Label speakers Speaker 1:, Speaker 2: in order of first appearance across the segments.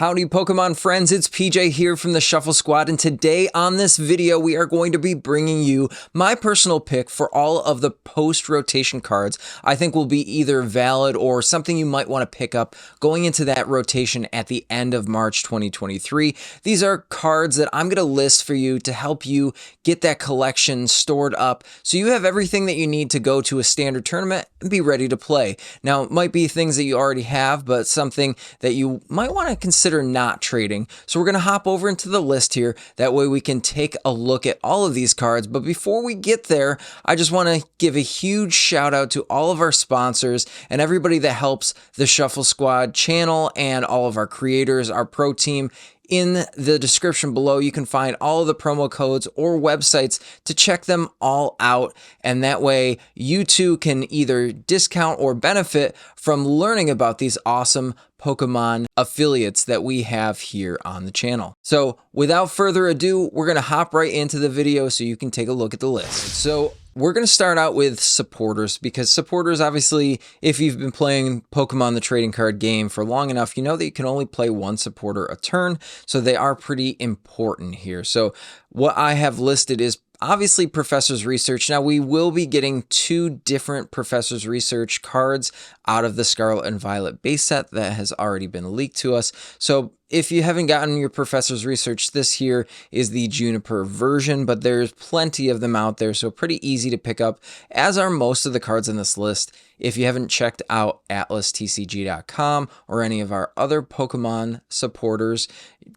Speaker 1: Howdy Pokemon friends, it's PJ here from the Shuffle Squad, and today on this video we are going to be bringing you my personal pick for all of the post-rotation cards I think will be either valid or something you might want to pick up going into that rotation at the end of March 2023. These are cards that I'm going to list for you to help you get that collection stored up so you have everything that you need to go to a standard tournament and be ready to play. Now, it might be things that you already have, but something that you might want to consider not trading. So we're going to hop over into the list here. That way we can take a look at all of these cards. But before we get there, I just want to give a huge shout out to all of our sponsors and everybody that helps the Shuffle Squad channel and all of our creators, our pro team. In the description below, you can find all of the promo codes or websites to check them all out. And that way you too can either discount or benefit from learning about these awesome Pokemon affiliates that we have here on the channel. So without further ado, we're going to hop right into the video so you can take a look at the list. So we're going to start out with supporters, because supporters, obviously, if you've been playing Pokemon the trading card game for long enough, you know that you can only play one supporter a turn, so they are pretty important here. So what I have listed is obviously Professor's Research. Now, we will be getting two different Professor's Research cards out of the Scarlet and Violet base set that has already been leaked to us. So if you haven't gotten your Professor's Research, this here is the Juniper version, but there's plenty of them out there, so pretty easy to pick up, as are most of the cards in this list. If you haven't checked out atlastcg.com or any of our other Pokemon supporters,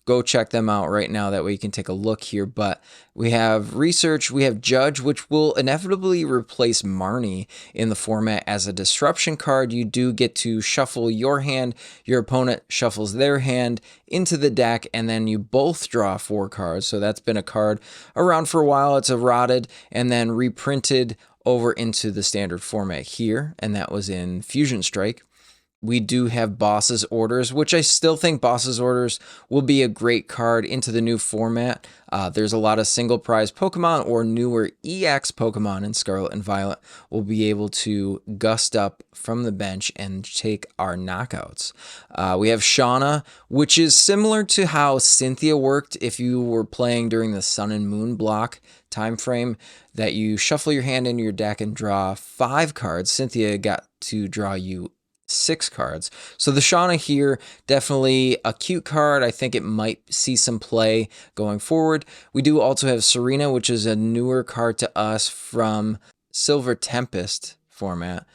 Speaker 1: go check them out right now. That way you can take a look here. But we have Research, we have Judge, which will inevitably replace Marnie in the format as a disruption card. You do get to shuffle your hand, your opponent shuffles their hand into the deck, and then you both draw 4 cards. So that's been a card around for a while. It's eroded and then reprinted over into the standard format here, and that was in Fusion Strike. We do have Boss's Orders, which I still think Boss's Orders will be a great card into the new format. There's a lot of single prize Pokemon or newer EX Pokemon in Scarlet and Violet will be able to gust up from the bench and take our knockouts. We have Shauna, which is similar to how Cynthia worked if you were playing during the Sun and Moon block time frame, that you shuffle your hand into your deck and draw 5 cards. Cynthia got to draw you 6 cards. So the Shauna here, definitely a cute card. I think it might see some play going forward. We do also have Serena, which is a newer card to us from Silver Tempest format.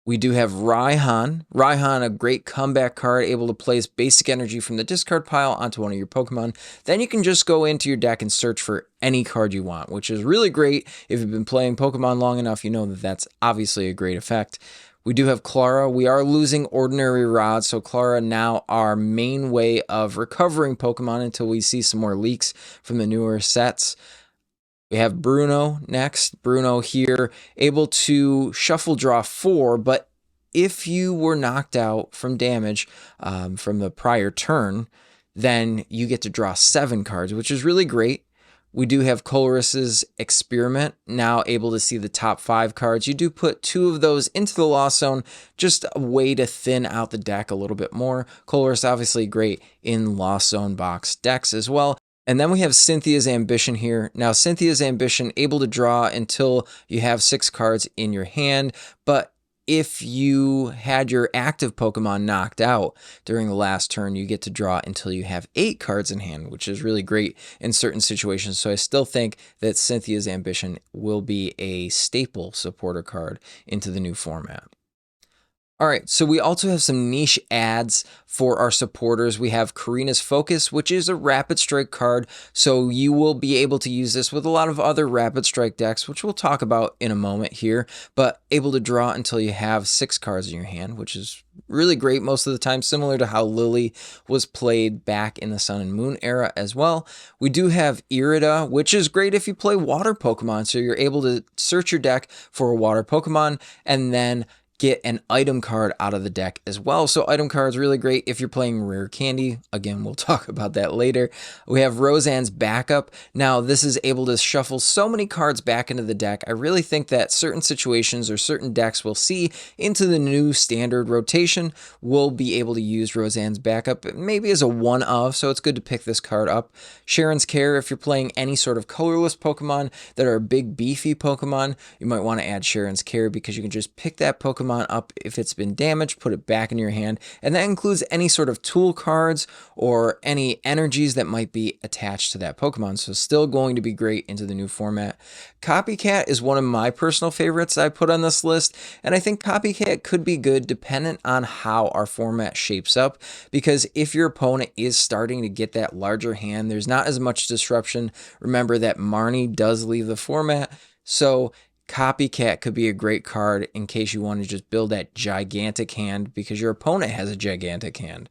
Speaker 1: We do have Raihan. Raihan, a great comeback card, able to place basic energy from the discard pile onto one of your Pokemon. Then you can just go into your deck and search for any card you want, which is really great. If you've been playing Pokemon long enough, you know that that's obviously a great effect. We do have Clara. We are losing Ordinary Rod, so Clara now our main way of recovering Pokemon until we see some more leaks from the newer sets. We have Bruno next. Bruno here, able to shuffle draw 4, but if you were knocked out from damage from the prior turn, then you get to draw 7 cards, which is really great. We do have Coloris's Experiment, now able to see the top 5 cards. You do put 2 of those into the Lost Zone, just a way to thin out the deck a little bit more. Coloris obviously great in Lost Zone box decks as well. And then we have Cynthia's Ambition here. Now, Cynthia's Ambition, able to draw until you have 6 cards in your hand, but if you had your active Pokemon knocked out during the last turn, you get to draw until you have 8 cards in hand, which is really great in certain situations. So I still think that Cynthia's Ambition will be a staple supporter card into the new format. All right, so we also have some niche ads for our supporters. We have Karina's Focus, which is a Rapid Strike card, so you will be able to use this with a lot of other Rapid Strike decks, which we'll talk about in a moment here, but able to draw until you have 6 cards in your hand, which is really great most of the time, similar to how Lily was played back in the Sun and Moon era as well. We do have Irida, which is great if you play water Pokemon, so you're able to search your deck for a water Pokemon and then get an item card out of the deck as well. So item cards really great if you're playing rare candy. Again, we'll talk about that later. We have Roseanne's Backup. Now this is able to shuffle so many cards back into the deck. I really think that certain situations or certain decks we'll see into the new standard rotation will be able to use Roseanne's Backup, maybe as a one of, so it's good to pick this card up. Sharon's Care, if you're playing any sort of colorless Pokemon that are big beefy Pokemon, you might want to add Sharon's Care because you can just pick that Pokemon up if it's been damaged, put it back in your hand, and that includes any sort of tool cards or any energies that might be attached to that Pokemon, so still going to be great into the new format. Copycat is one of my personal favorites I put on this list, and I think Copycat could be good dependent on how our format shapes up, because if your opponent is starting to get that larger hand, there's not as much disruption. Remember that Marnie does leave the format, so Copycat could be a great card in case you want to just build that gigantic hand because your opponent has a gigantic hand.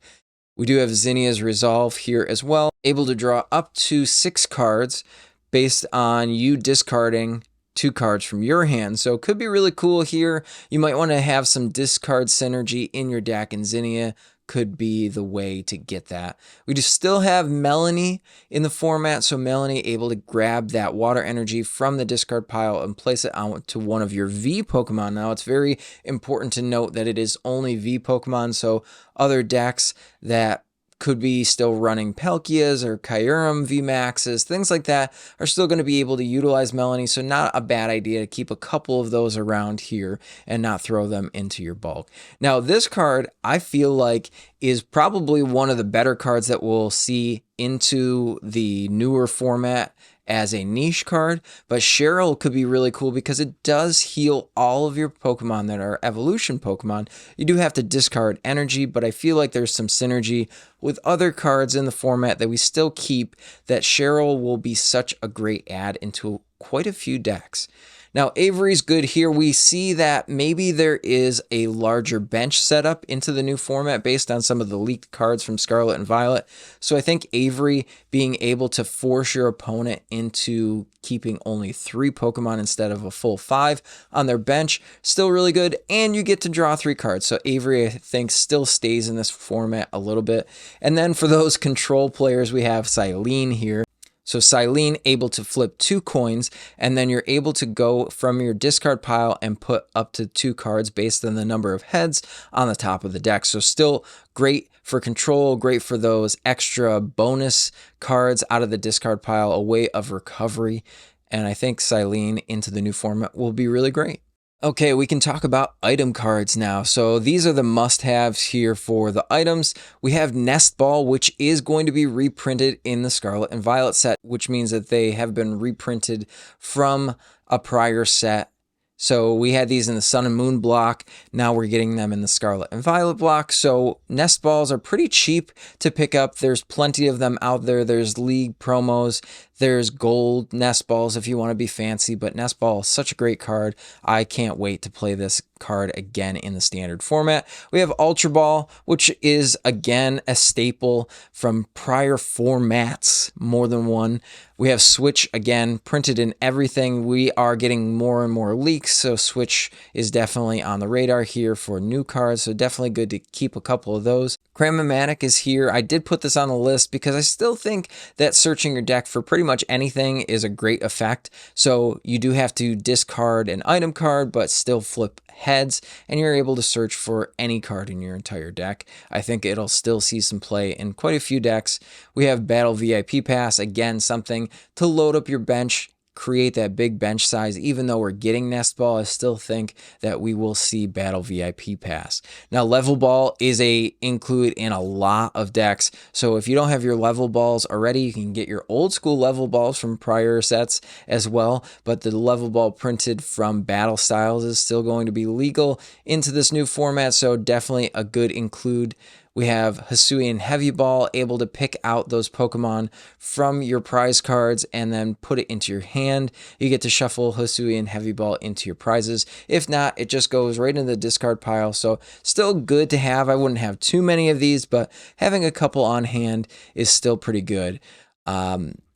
Speaker 1: We do have Zinnia's Resolve here as well, able to draw up to 6 cards based on you discarding 2 cards from your hand. So it could be really cool here. You might want to have some discard synergy in your deck, and Zinnia could be the way to get that. We just still have Melanie in the format, so Melanie able to grab that water energy from the discard pile and place it onto one of your V Pokemon. Now it's very important to note that it is only V Pokemon, so other decks that could be still running Palkias or Kyurem VMAXs, things like that are still going to be able to utilize Melanie, so not a bad idea to keep a couple of those around here and not throw them into your bulk. Now this card I feel like is probably one of the better cards that we'll see into the newer format as a niche card, but Cheryl could be really cool because it does heal all of your Pokemon that are evolution Pokemon. You do have to discard energy, but I feel like there's some synergy with other cards in the format that we still keep, that Cheryl will be such a great add into quite a few decks. Now, Avery's good here. We see that maybe there is a larger bench setup into the new format based on some of the leaked cards from Scarlet and Violet. So I think Avery being able to force your opponent into keeping only 3 Pokemon instead of a full 5 on their bench, still really good. And you get to draw 3 cards. So Avery, I think, still stays in this format a little bit. And then for those control players, we have Silene here. So Silene able to flip 2 coins, and then you're able to go from your discard pile and put up to 2 cards based on the number of heads on the top of the deck. So still great for control, great for those extra bonus cards out of the discard pile, a way of recovery. And I think Silene into the new format will be really great. Okay, we can talk about item cards now. So these are the must-haves here for the items. We have Nest Ball, which is going to be reprinted in the Scarlet and Violet set, which means that they have been reprinted from a prior set. So we had these in the Sun and Moon block. Now we're getting them in the Scarlet and Violet block. So Nest Balls are pretty cheap to pick up. There's plenty of them out there. There's League promos. There's gold Nest Balls if you want to be fancy, but Nest Ball is such a great card. I can't wait to play this card again in the standard format. We have Ultra Ball, which is again a staple from prior formats, more than one. We have Switch, again, printed in everything. We are getting more and more leaks, so Switch is definitely on the radar here for new cards, so definitely good to keep a couple of those. Cramomatic is here. I did put this on the list because I still think that searching your deck for pretty much anything is a great effect. So you do have to discard an item card, but still flip heads, and you're able to search for any card in your entire deck. I think it'll still see some play in quite a few decks. We have Battle VIP Pass, again, something to load up your bench, create that big bench size. Even though we're getting Nest Ball, I still think that we will see Battle VIP Pass. Now, Level Ball is a include in a lot of decks, so if you don't have your Level Balls already, you can get your old school Level Balls from prior sets as well, but the Level Ball printed from Battle Styles is still going to be legal into this new format, so definitely a good include. We have Hisuian Heavy Ball, able to pick out those Pokemon from your prize cards and then put it into your hand. You get to shuffle Hisuian Heavy Ball into your prizes. If not, it just goes right into the discard pile. So still good to have. I wouldn't have too many of these, but having a couple on hand is still pretty good.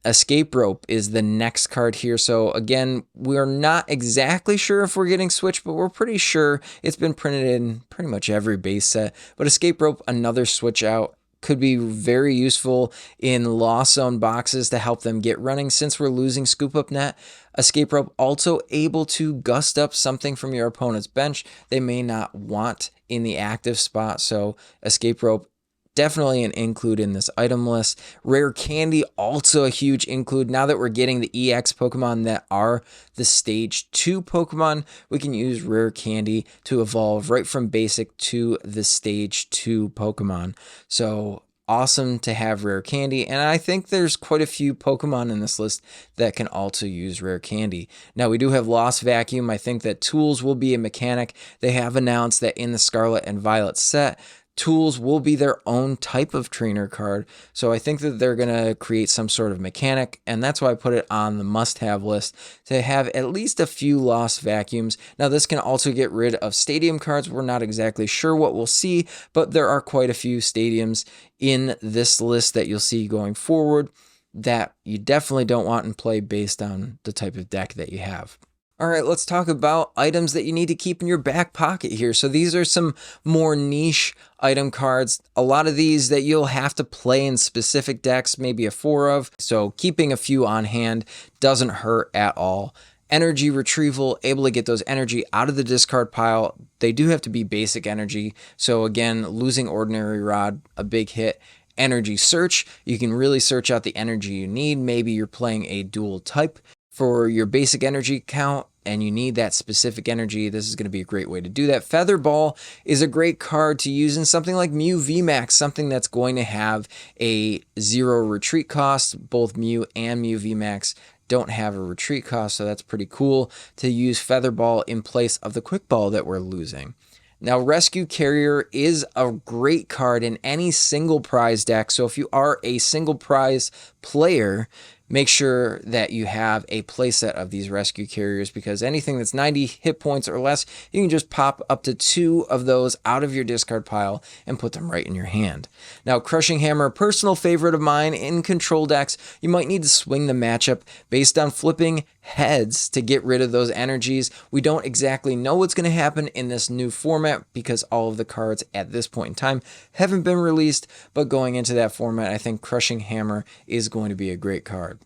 Speaker 1: Escape Rope is the next card here. So again, we're not exactly sure if we're getting switched, but we're pretty sure it's been printed in pretty much every base set. But Escape Rope, another switch out, could be very useful in lost zone boxes to help them get running since we're losing Scoop Up Net. Escape Rope also able to gust up something from your opponent's bench they may not want in the active spot. So Escape Rope, definitely an include in this item list. Rare Candy, also a huge include. Now that we're getting the EX Pokemon that are the Stage 2 Pokemon, we can use Rare Candy to evolve right from basic to the Stage 2 Pokemon. So awesome to have Rare Candy, and I think there's quite a few Pokemon in this list that can also use Rare Candy. Now we do have Lost Vacuum. I think that Tools will be a mechanic. They have announced that in the Scarlet and Violet set, Tools will be their own type of trainer card. So I think that they're going to create some sort of mechanic, and that's why I put it on the must-have list to have at least a few Lost Vacuums. Now this can also get rid of stadium cards. We're not exactly sure what we'll see, but there are quite a few stadiums in this list that you'll see going forward that you definitely don't want in play based on the type of deck that you have. All right, let's talk about items that you need to keep in your back pocket here. So these are some more niche item cards. A lot of these that you'll have to play in specific decks, maybe a 4 of. So keeping a few on hand doesn't hurt at all. Energy retrieval, able to get those energy out of the discard pile. They do have to be basic energy. So again, losing Ordinary Rod, a big hit. Energy search, you can really search out the energy you need. Maybe you're playing a dual type for your basic energy count and you need that specific energy. This is going to be a great way to do that. Feather Ball is a great card to use in something like Mew VMAX, something that's going to have a 0 retreat cost. Both Mew and Mew VMAX don't have a retreat cost, so that's pretty cool to use Feather Ball in place of the Quick Ball that we're losing. Now, Rescue Carrier is a great card in any single prize deck. So if you are a single prize player, make sure that you have a playset of these Rescue Carriers, because anything that's 90 hit points or less, you can just pop up to 2 of those out of your discard pile and put them right in your hand. Now, Crushing Hammer, personal favorite of mine in control decks. You might need to swing the matchup based on flipping heads to get rid of those energies. We don't exactly know what's going to happen in this new format because all of the cards at this point in time haven't been released, but going into that format, I think Crushing Hammer is going to be a great card.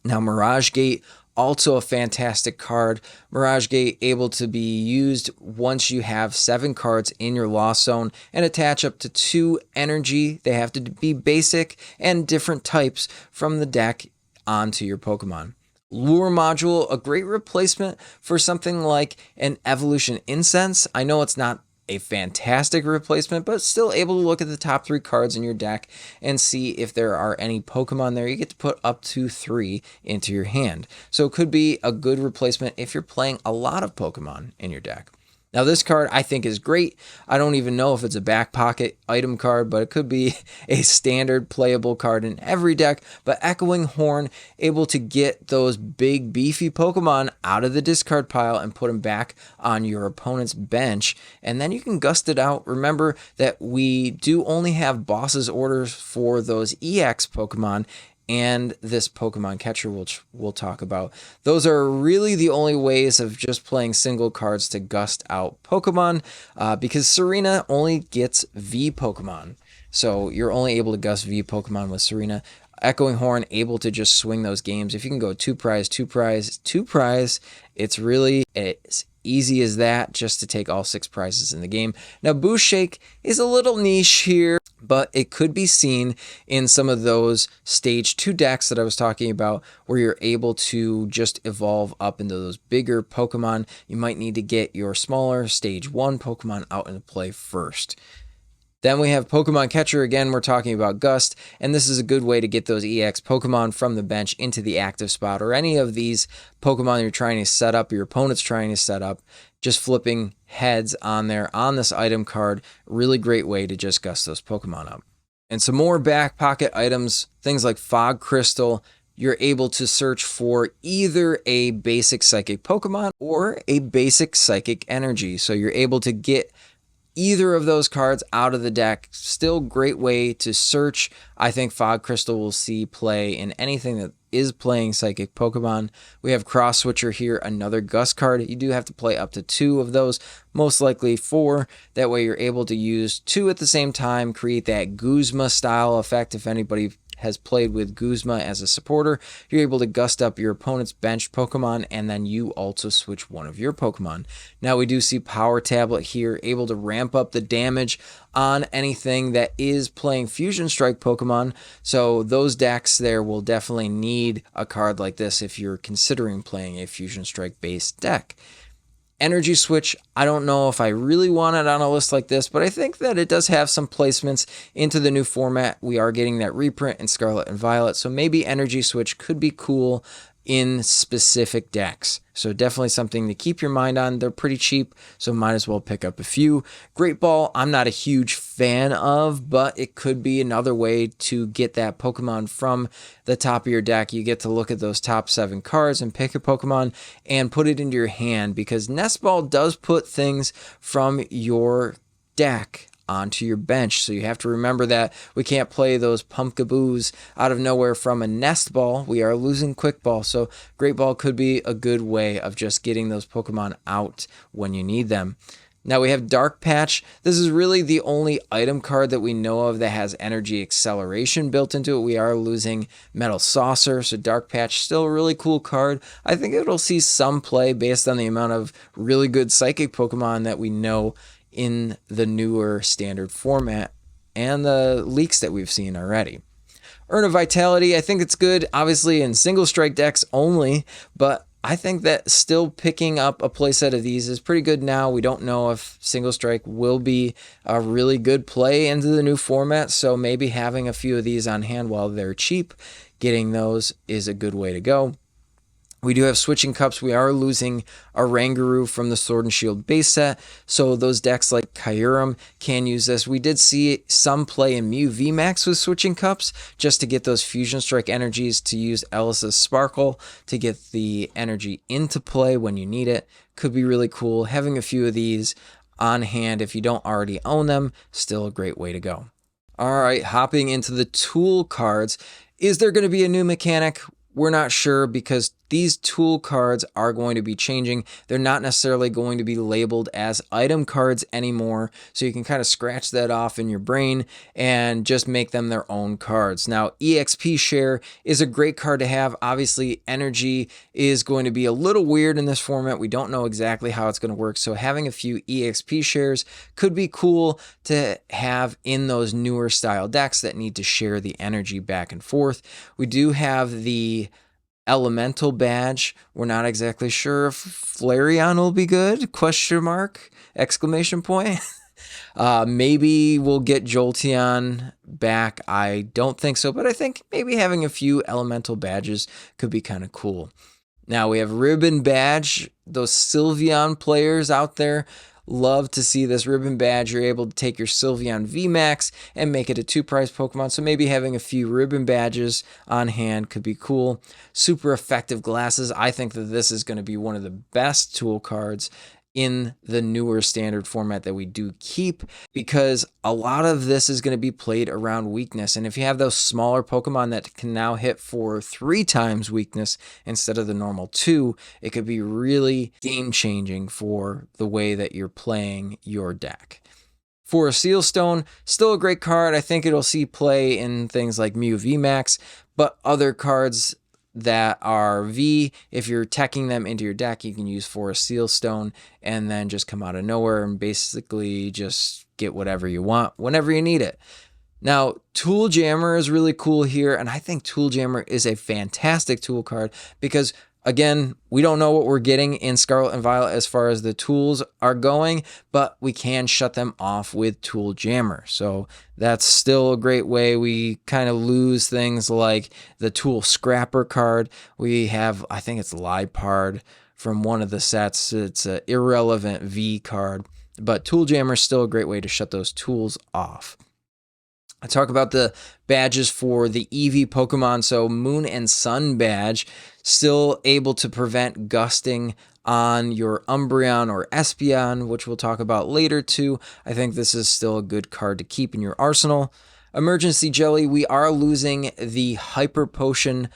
Speaker 1: Now, Mirage Gate, also a fantastic card. Mirage Gate able to be used once you have 7 cards in your lost zone and attach up to 2 energy. They have to be basic and different types from the deck onto your Pokemon. Lure Module, a great replacement for something like an Evolution Incense. I know it's not a fantastic replacement, but still able to look at the top 3 cards in your deck and see if there are any Pokemon there. You get to put up to 3 into your hand. So it could be a good replacement if you're playing a lot of Pokemon in your deck. Now this card I think is great. I don't even know if it's a back pocket item card, but it could be a standard playable card in every deck. But Echoing Horn, able to get those big beefy Pokemon out of the discard pile and put them back on your opponent's bench. And then you can gust it out. Remember that we do only have boss's orders for those EX Pokemon and this Pokemon catcher, which we'll talk about. Those are really the only ways of just playing single cards to gust out Pokemon, because Serena only gets V Pokemon. So you're only able to gust V Pokemon with Serena. Echoing Horn, able to just swing those games. If you can go 2 prize, 2 prize, 2 prize, it's really as easy as that just to take all 6 prizes in the game. Now, Boost Shake is a little niche here, but it could be seen in some of those stage 2 decks that I was talking about where you're able to just evolve up into those bigger Pokemon. You might need to get your smaller stage 1 Pokemon out into play first. Then we have Pokemon Catcher. Again, we're talking about Gust, and this is a good way to get those EX Pokemon from the bench into the active spot, or any of these Pokemon you're trying to set up, your opponent's trying to set up, just flipping heads on there on this item card. Really great way to just gust those Pokemon up. And some more back pocket items, things like Fog Crystal. You're able to search for either a basic Psychic Pokemon or a basic Psychic Energy. So you're able to get either of those cards out of the deck. Still great way to search. I think Fog Crystal will see play in anything that is playing Psychic Pokemon. We have Cross Switcher here, another Gust card. You do have to play up to 2 of those, most likely 4. That way you're able to use 2 at the same time, create that Guzma style effect. If anybody has played with Guzma as a supporter, you're able to gust up your opponent's benched Pokemon, and then you also switch one of your Pokemon. Now we do see Power Tablet here, able to ramp up the damage on anything that is playing Fusion Strike Pokemon. So those decks there will definitely need a card like this if you're considering playing a Fusion Strike based deck. Energy Switch, I don't know if I really want it on a list like this, but I think that it does have some placements into the new format. We are getting that reprint in Scarlet and Violet, so maybe Energy Switch could be cool in specific decks. So definitely something to keep your mind on. They're pretty cheap, so might as well pick up a few. Great Ball, I'm not a huge fan of, but it could be another way to get that Pokemon from the top of your deck. You get to look at those top 7 cards and pick a Pokemon and put it into your hand, because Nest Ball does put things from your deck onto your bench. So you have to remember that we can't play those Pumpkaboos out of nowhere from a Nest Ball. We are losing Quick Ball. So Great Ball could be a good way of just getting those Pokemon out when you need them. Now we have Dark Patch. This is really the only item card that we know of that has energy acceleration built into it. We are losing Metal Saucer, so Dark Patch still a really cool card. I think it'll see some play based on the amount of really good Psychic Pokemon that we know in the newer standard format and the leaks that we've seen already. Urn of Vitality, I think it's good, obviously in single strike decks only, but I think that still picking up a playset of these is pretty good now. We don't know if single strike will be a really good play into the new format, so maybe having a few of these on hand while they're cheap, getting those is a good way to go. We do have Switching Cups. We are losing a Rangaroo from the Sword and Shield base set, so those decks like Kyurem can use this. We did see some play in Mew VMAX with Switching Cups, just to get those Fusion Strike energies to use Ellis's Sparkle to get the energy into play when you need it. Could be really cool. Having a few of these on hand if you don't already own them, still a great way to go. All right, hopping into the tool cards. Is there going to be a new mechanic? We're not sure, because these tool cards are going to be changing. They're not necessarily going to be labeled as item cards anymore, so you can kind of scratch that off in your brain and just make them their own cards. Now, EXP Share is a great card to have. Obviously, energy is going to be a little weird in this format. We don't know exactly how it's going to work, so having a few EXP shares could be cool to have in those newer style decks that need to share the energy back and forth. We do have the Elemental badge. We're not exactly sure if Flareon will be good, question mark, exclamation point. Maybe we'll get Jolteon back. I don't think so, but I think maybe having a few Elemental badges could be kind of cool. Now we have Ribbon Badge. Those Sylveon players out there love to see this Ribbon Badge. You're able to take your Sylveon VMAX and make it a 2-prize Pokemon, so maybe having a few Ribbon Badges on hand could be cool. Super Effective Glasses. I think that this is going to be one of the best tool cards in the newer standard format that we do keep, because a lot of this is going to be played around weakness, and if you have those smaller Pokemon that can now hit for 3 times weakness instead of the normal 2, it could be really game changing for the way that you're playing your deck. For a Seal Stone, still a great card. I think it'll see play in things like Mew VMAX, but other cards that are V, if you're teching them into your deck, you can use for a Seal Stone and then just come out of nowhere and basically just get whatever you want whenever you need it. Now, Tool Jammer is really cool here, and I think Tool Jammer is a fantastic tool card because, again, we don't know what we're getting in Scarlet and Violet as far as the tools are going, but we can shut them off with Tool Jammer. So that's still a great way. We kind of lose things like the Tool Scrapper card. We have, I think it's Lipard from one of the sets. It's an irrelevant V card, but Tool Jammer is still a great way to shut those tools off. I talk about the badges for the EV Pokemon. So Moon and Sun badge, still able to prevent gusting on your Umbreon or Espeon, which we'll talk about later too, I think this is still a good card to keep in your arsenal. Emergency Jelly, we are losing the Hyper Potion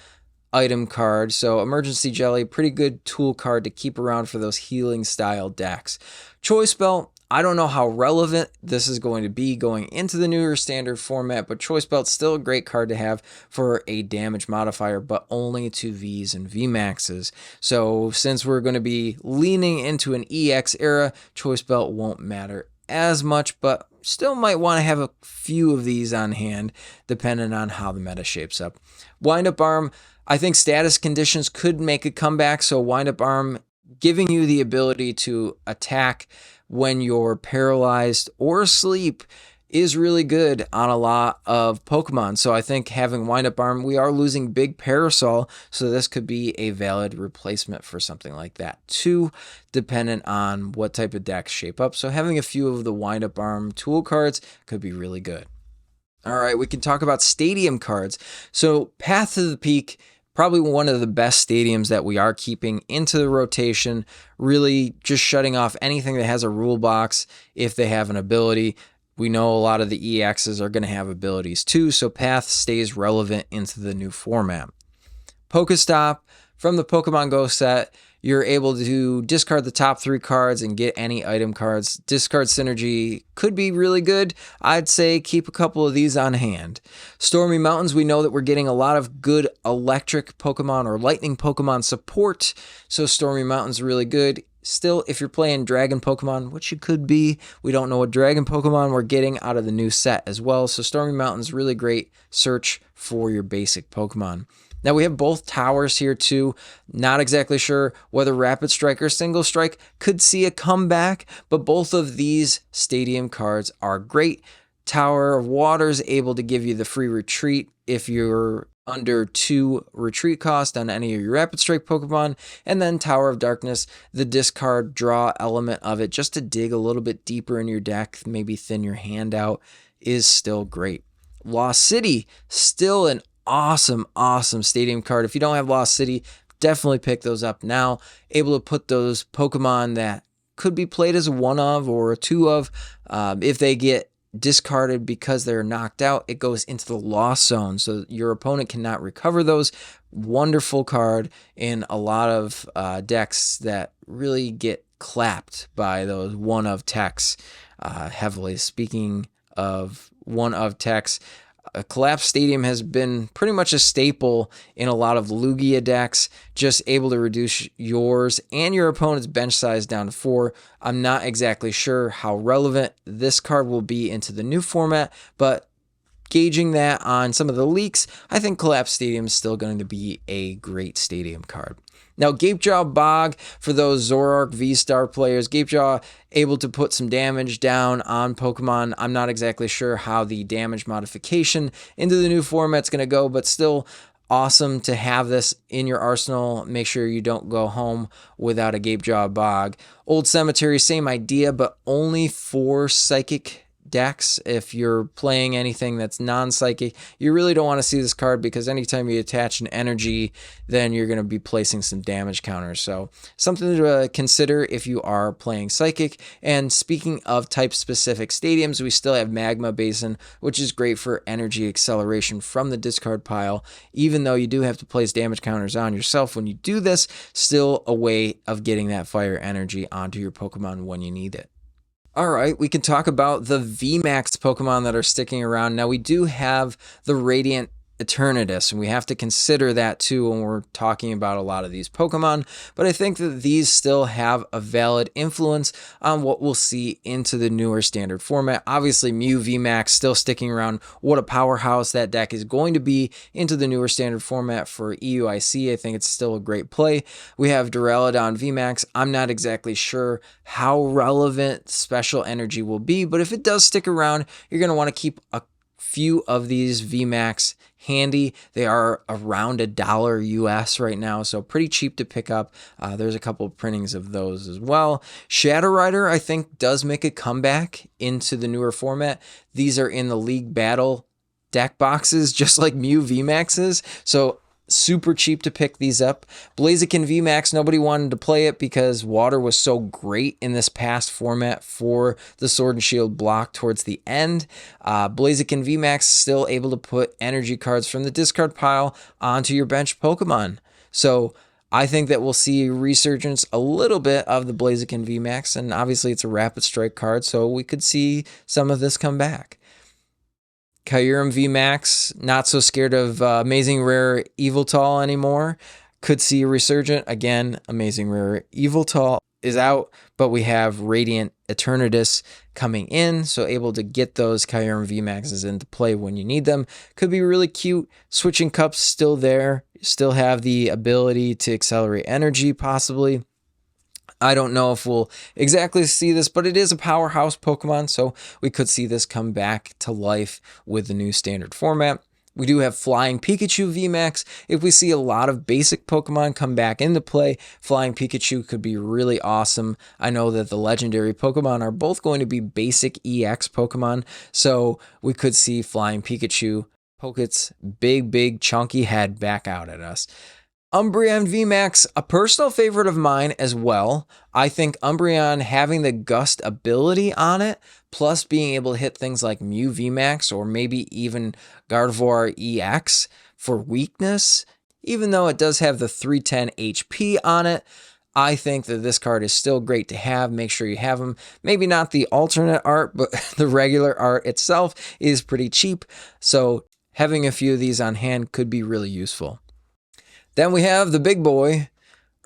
Speaker 1: item card. So Emergency Jelly, pretty good tool card to keep around for those healing style decks. Choice Belt, I don't know how relevant this is going to be going into the newer standard format, but Choice Belt's still a great card to have for a damage modifier, but only to Vs and VMAXs. So since we're going to be leaning into an EX era, Choice Belt won't matter as much, but still might want to have a few of these on hand depending on how the meta shapes up. Wind Up Arm, I think status conditions could make a comeback, so Wind Up Arm giving you the ability to attack when you're paralyzed or asleep is really good on a lot of Pokemon. So I think having Wind Up Arm, we are losing Big Parasol, so this could be a valid replacement for something like that too, dependent on what type of decks shape up. So having a few of the Wind Up Arm tool cards could be really good. All right, we can talk about stadium cards. So Path to the Peak, probably one of the best stadiums that we are keeping into the rotation, really just shutting off anything that has a rule box if they have an ability. We know a lot of the EXs are going to have abilities too, so Path stays relevant into the new format. Pokestop, from the Pokemon Go set, you're able to discard the top 3 cards and get any item cards. Discard synergy could be really good. I'd say keep a couple of these on hand. Stormy Mountains, we know that we're getting a lot of good electric Pokemon or lightning Pokemon support, so Stormy Mountains really good. Still, if you're playing Dragon Pokemon, which you could be, we don't know what Dragon Pokemon we're getting out of the new set as well, so Stormy Mountain's really great search for your basic Pokemon. Now we have both towers here too. Not exactly sure whether Rapid Strike or Single Strike could see a comeback, but both of these stadium cards are great. Tower of Water is able to give you the free retreat if you're under 2 retreat cost on any of your Rapid Strike Pokemon, and then Tower of Darkness, the discard draw element of it, just to dig a little bit deeper in your deck, maybe thin your hand out, is still great. Lost City, still an awesome stadium card. If you don't have Lost City, definitely pick those up now. Able to put those Pokemon that could be played as a 1 of or a 2 of, if they get discarded because they're knocked out, it goes into the lost zone, so your opponent cannot recover those. Wonderful card in a lot of decks that really get clapped by those 1 of techs heavily. Speaking of 1 of techs, a Collapsed Stadium has been pretty much a staple in a lot of Lugia decks, just able to reduce yours and your opponent's bench size down to 4. I'm not exactly sure how relevant this card will be into the new format, but gauging that on some of the leaks, I think Collapsed Stadium is still going to be a great stadium card. Now, Gapejaw Bog, for those Zoroark VSTAR players, Gapejaw able to put some damage down on Pokemon. I'm not exactly sure how the damage modification into the new format's going to go, but still awesome to have this in your arsenal. Make sure you don't go home without a Gapejaw Bog. Old Cemetery, same idea, but only for Psychic decks. If you're playing anything that's non-psychic, you really don't want to see this card, because anytime you attach an energy, then you're going to be placing some damage counters. So something to consider if you are playing psychic. And speaking of type-specific stadiums, we still have Magma Basin, which is great for energy acceleration from the discard pile. Even though you do have to place damage counters on yourself when you do this, still a way of getting that fire energy onto your Pokemon when you need it. All right, we can talk about the VMAX Pokemon that are sticking around. Now, we do have the Radiant Eternatus, and we have to consider that too when we're talking about a lot of these Pokemon, but I think that these still have a valid influence on what we'll see into the newer standard format. Obviously, Mew VMAX still sticking around. What a powerhouse that deck is going to be into the newer standard format for EUIC. I think it's still a great play. We have Duraludon VMAX. I'm not exactly sure how relevant Special Energy will be, but if it does stick around, you're going to want to keep a few of these VMAX handy. They are around $1 US right now, so pretty cheap to pick up. There's a couple of printings of those as well. Shadow Rider, I think, does make a comeback into the newer format. These are in the League Battle deck boxes, just like Mew VMAXs. So super cheap to pick these up. Blaziken VMAX, nobody wanted to play it because water was so great in this past format for the Sword and Shield block towards the end. Blaziken VMAX still able to put energy cards from the discard pile onto your bench Pokemon. So I think that we'll see a resurgence a little bit of the Blaziken VMAX, and obviously it's a Rapid Strike card, so we could see some of this come back. Kyurem VMAX, not so scared of Amazing Rare Eviltal anymore. Could see a resurgent. Again, Amazing Rare Eviltal is out, but we have Radiant Eternatus coming in, so able to get those Kyurem VMAXs into play when you need them. Could be really cute. Switching Cups still there. Still have the ability to accelerate energy, possibly. I don't know if we'll exactly see this, but it is a powerhouse Pokemon, so we could see this come back to life with the new standard format. We do have Flying Pikachu VMAX. If we see a lot of basic Pokemon come back into play, Flying Pikachu could be really awesome. I know that the legendary Pokemon are both going to be basic EX Pokemon, so we could see Flying Pikachu poke its big chunky head back out at us. Umbreon VMAX, a personal favorite of mine as well. I think Umbreon having the Gust ability on it, plus being able to hit things like Mew VMAX or maybe even Gardevoir EX for weakness, even though it does have the 310 HP on it, I think that this card is still great to have. Make sure you have them. Maybe not the alternate art, but the regular art itself is pretty cheap. So having a few of these on hand could be really useful. Then we have the big boy,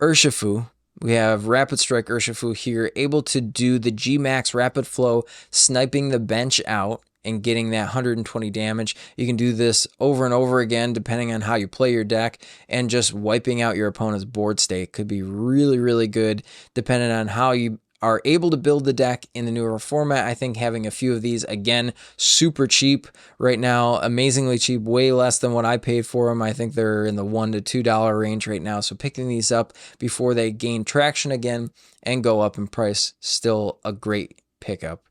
Speaker 1: Urshifu. We have Rapid Strike Urshifu here, able to do the G-Max Rapid Flow, sniping the bench out and getting that 120 damage. You can do this over and over again, depending on how you play your deck, and just wiping out your opponent's board state could be really good, depending on how you are able to build the deck in the newer format. I think having a few of these, again, super cheap right now, amazingly cheap, way less than what I paid for them. I think they're in the $1 to $2 range right now. So picking these up before they gain traction again and go up in price, still a great pickup.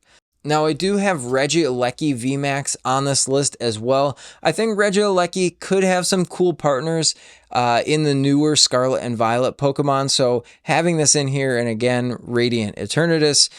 Speaker 1: Now, I do have Regieleki VMAX on this list as well. I think Regieleki could have some cool partners in the newer Scarlet and Violet Pokemon. So having this in here, and again, Radiant Eternatus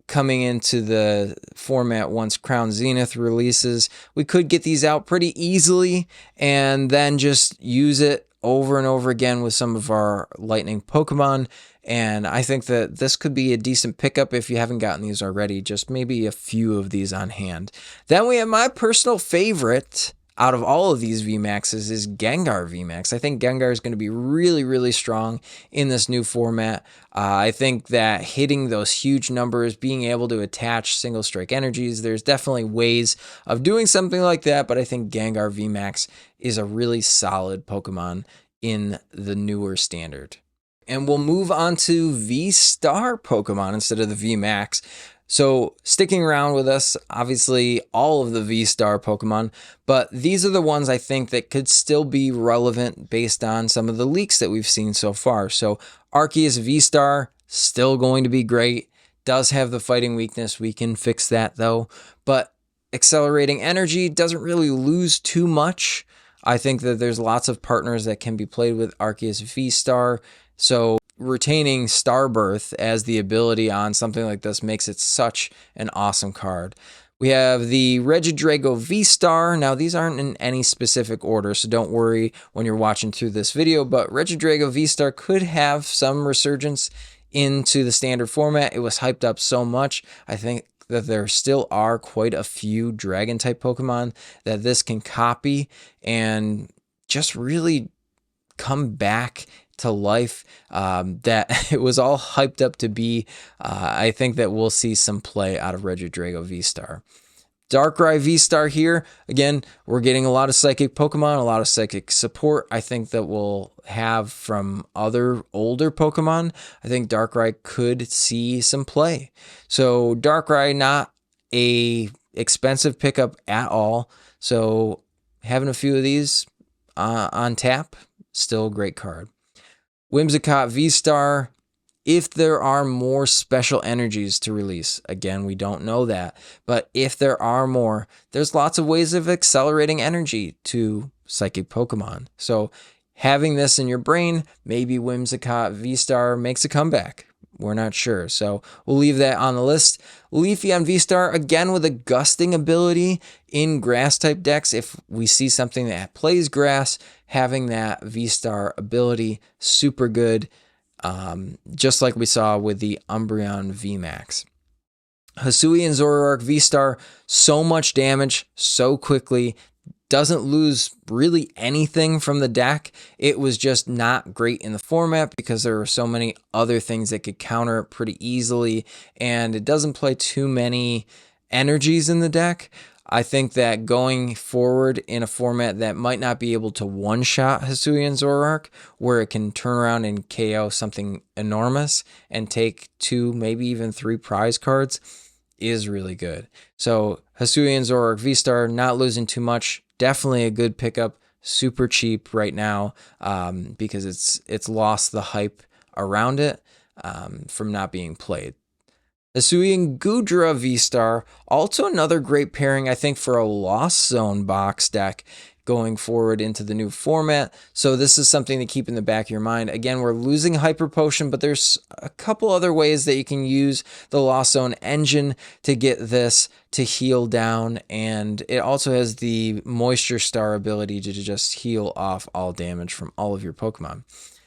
Speaker 1: coming into the format once Crown Zenith releases, we could get these out pretty easily and then just use it over and over again with some of our Lightning Pokemon. And I think that this could be a decent pickup if you haven't gotten these already, just maybe a few of these on hand. Then we have my personal favorite out of all of these VMAXs is Gengar VMAX. I think Gengar is going to be really strong in this new format. I think that hitting those huge numbers, being able to attach single strike energies, there's definitely ways of doing something like that, but I think Gengar VMAX is a really solid Pokemon in the newer standard. And we'll move on to VSTAR Pokemon instead of the VMAX. So sticking around with us, obviously all of the VSTAR Pokemon, but these are the ones I think that could still be relevant based on some of the leaks that we've seen so far. So Arceus VSTAR, still going to be great, does have the fighting weakness. We can fix that though, but accelerating energy doesn't really lose too much. I think that there's lots of partners that can be played with Arceus VSTAR. So retaining Starbirth as the ability on something like this makes it such an awesome card. We have the Regidrago VSTAR. Now, these aren't in any specific order, so don't worry when you're watching through this video, but Regidrago VSTAR could have some resurgence into the standard format. It was hyped up so much. I think that there still are quite a few Dragon-type Pokemon that this can copy and just really come back to life, that it was all hyped up to be. I think that we'll see some play out of Regidrago VSTAR. Darkrai VSTAR here. Again, we're getting a lot of psychic Pokemon, a lot of psychic support. I think that we'll have from other older Pokemon. I think Darkrai could see some play. So Darkrai, not a expensive pickup at all. So having a few of these on tap, still a great card. Whimsicott VSTAR, if there are more special energies to release, again, we don't know that, but if there are more, there's lots of ways of accelerating energy to psychic Pokemon. So having this in your brain, maybe Whimsicott VSTAR makes a comeback. We're not sure. So we'll leave that on the list. Leafeon VSTAR, again, with a gusting ability in grass type decks. If we see something that plays grass, having that VSTAR ability, super good. Just like we saw with the Umbreon VMAX. Hisuian Zoroark VSTAR, so much damage so quickly. Doesn't lose really anything from the deck. It was just not great in the format because there were so many other things that could counter it pretty easily, and it doesn't play too many energies in the deck. I think that going forward in a format that might not be able to one-shot Hisuian Zoroark, where it can turn around and KO something enormous and take 2, maybe even 3 prize cards, is really good. So Hisuian Zoroark VSTAR, not losing too much. Definitely a good pickup, super cheap right now because it's lost the hype around it from not being played. Hisuian Goodra VSTAR, also another great pairing, I think, for a Lost Zone box deck going forward into the new format. So this is something to keep in the back of your mind. Again, we're losing Hyper Potion, but there's a couple other ways that you can use the Lost Zone engine to get this to heal down, and it also has the Moisture Star ability to just heal off all damage from all of your Pokemon.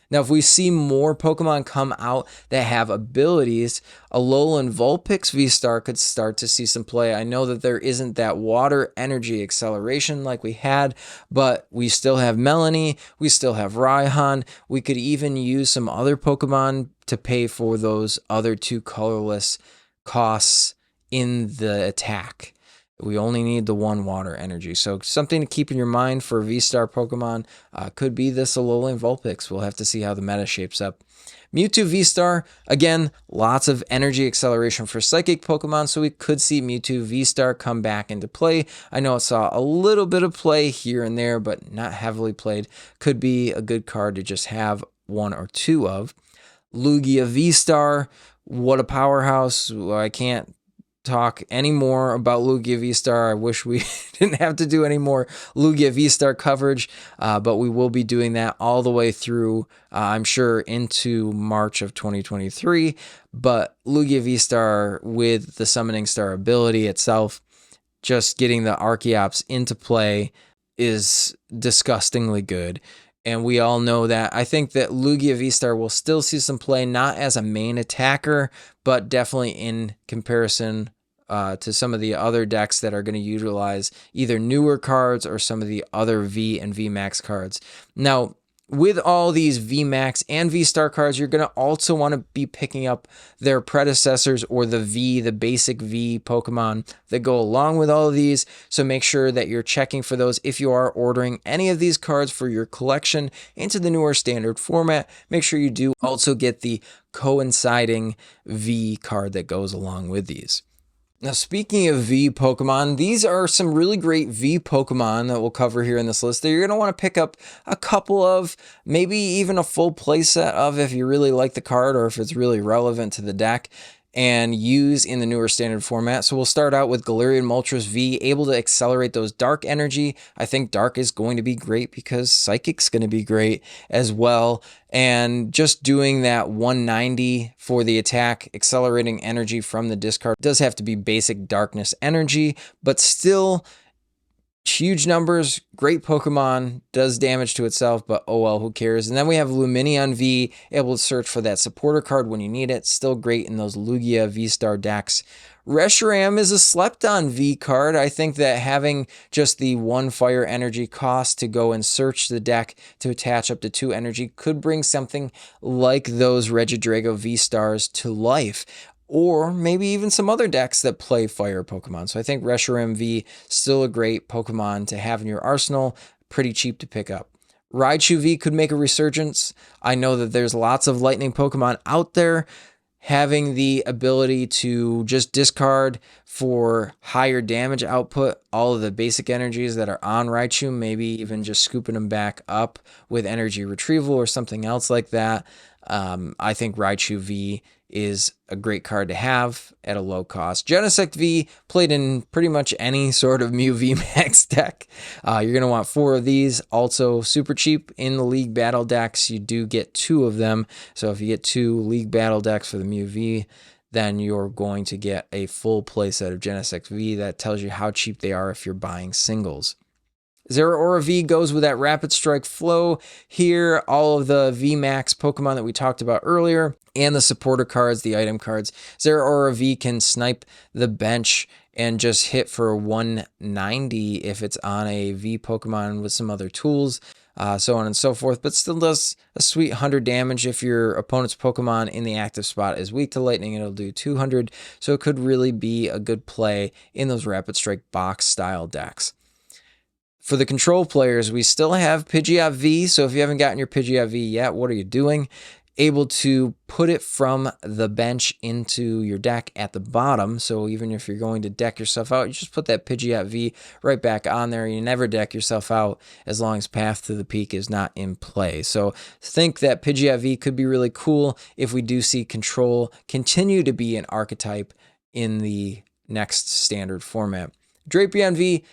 Speaker 1: Now, if we see more Pokemon come out that have abilities, Alolan Vulpix VSTAR could start to see some play. I know that there isn't that water energy acceleration like we had, but we still have Melanie, we still have Raihan. We could even use some other Pokemon to pay for those other 2 colorless costs in the attack. We only need the 1 water energy. So something to keep in your mind for VSTAR Pokemon could be this Alolan Vulpix. We'll have to see how the meta shapes up. Mewtwo VSTAR, again, lots of energy acceleration for Psychic Pokemon, so we could see Mewtwo VSTAR come back into play. I know it saw a little bit of play here and there, but not heavily played. Could be a good card to just have 1 or 2 of. Lugia VSTAR, what a powerhouse. I can't talk any more about Lugia VSTAR. I wish we didn't have to do any more Lugia VSTAR coverage, but we will be doing that all the way through, I'm sure, into March of 2023. But Lugia VSTAR with the Summoning Star ability itself, just getting the Archeops into play is disgustingly good. And we all know that. I think that Lugia VSTAR will still see some play, not as a main attacker, but definitely in comparison to some of the other decks that are going to utilize either newer cards or some of the other V and VMAX cards. Now, with all these VMAX and VSTAR cards, you're going to also want to be picking up their predecessors or the basic V Pokemon that go along with all of these. So make sure that you're checking for those if you are ordering any of these cards for your collection into the newer standard format. Make sure you do also get the coinciding V card that goes along with these. Now, speaking of V Pokemon, these are some really great V Pokemon that we'll cover here in this list that you're going to want to pick up a couple of, maybe even a full playset of if you really like the card or if it's really relevant to the deck, and use in the newer standard format. So we'll start out with Galarian Moltres V, able to accelerate those dark energy. I think dark is going to be great because Psychic's going to be great as well. And just doing that 190 for the attack, accelerating energy from the discard, does have to be basic darkness energy, but still huge numbers, great Pokemon, does damage to itself, but oh well, who cares? And then we have Lumineon V, able to search for that supporter card when you need it. Still great in those Lugia VSTAR decks. Reshiram is a slept-on V card. I think that having just the 1 fire energy cost to go and search the deck to attach up to 2 energy could bring something like those Regidrago VSTARs to life. Or maybe even some other decks that play fire Pokemon. So I think Reshiram V, still a great Pokemon to have in your arsenal, pretty cheap to pick up. Raichu V could make a resurgence. I know that there's lots of lightning Pokemon out there. Having the ability to just discard for higher damage output all of the basic energies that are on Raichu, maybe even just scooping them back up with energy retrieval or something else like that. I think Raichu V is a great card to have at a low cost. Genesect V played in pretty much any sort of Mew VMAX deck. You're going to want 4 of these. Also super cheap in the League Battle decks. You do get 2 of them. So if you get 2 League Battle decks for the Mew V, then you're going to get a full playset of Genesect V. That tells you how cheap they are if you're buying singles. Zeraora V goes with that Rapid Strike flow here. All of the VMAX Pokemon that we talked about earlier and the supporter cards, the item cards. Zeraora V can snipe the bench and just hit for 190 if it's on a V Pokemon with some other tools, so on and so forth, but still does a sweet 100 damage. If your opponent's Pokemon in the active spot is weak to lightning, it'll do 200, so it could really be a good play in those Rapid Strike box style decks. For the control players, we still have Pidgeot V, so if you haven't gotten your Pidgeot V yet, what are you doing? Able to put it from the bench into your deck at the bottom, so even if you're going to deck yourself out, you just put that Pidgeot V right back on there. You never deck yourself out as long as Path to the Peak is not in play. So think that Pidgeot V could be really cool if we do see control continue to be an archetype in the next standard format. Drapion V,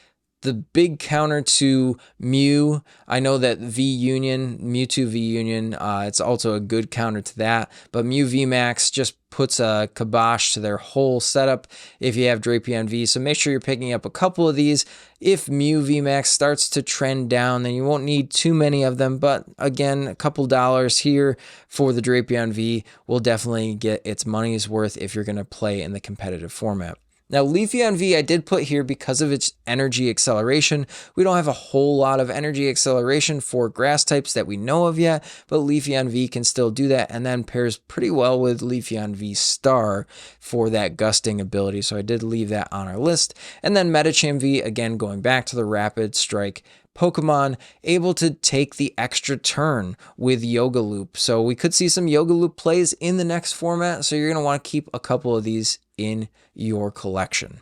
Speaker 1: the big counter to Mew. I know that Mewtwo V Union, it's also a good counter to that, but Mew VMAX just puts a kibosh to their whole setup if you have Drapion V, so make sure you're picking up a couple of these. If Mew VMAX starts to trend down, then you won't need too many of them, but again, a couple dollars here for the Drapion V will definitely get its money's worth if you're going to play in the competitive format. Now, Leafeon V I did put here because of its energy acceleration. We don't have a whole lot of energy acceleration for grass types that we know of yet, but Leafeon V can still do that, and then pairs pretty well with Leafeon VSTAR for that gusting ability, so I did leave that on our list. And then Medicham V, again, going back to the Rapid Strike Pokemon, able to take the extra turn with Yoga Loop. So we could see some Yoga Loop plays in the next format, so you're going to want to keep a couple of these in your collection.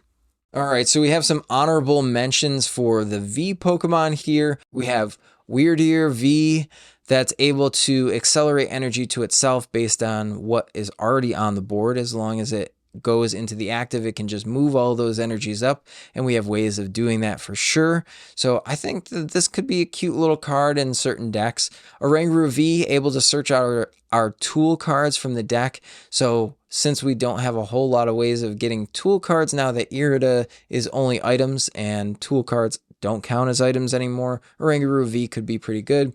Speaker 1: All right, so we have some honorable mentions for the V Pokemon here. We have Weirdeer V, that's able to accelerate energy to itself based on what is already on the board. As long as it goes into the active, it can just move all those energies up, and we have ways of doing that for sure. So I think that this could be a cute little card in certain decks. Oranguru V, able to search out our tool cards from the deck. So since we don't have a whole lot of ways of getting tool cards now that Irida is only items and tool cards don't count as items anymore, Oranguru V could be pretty good.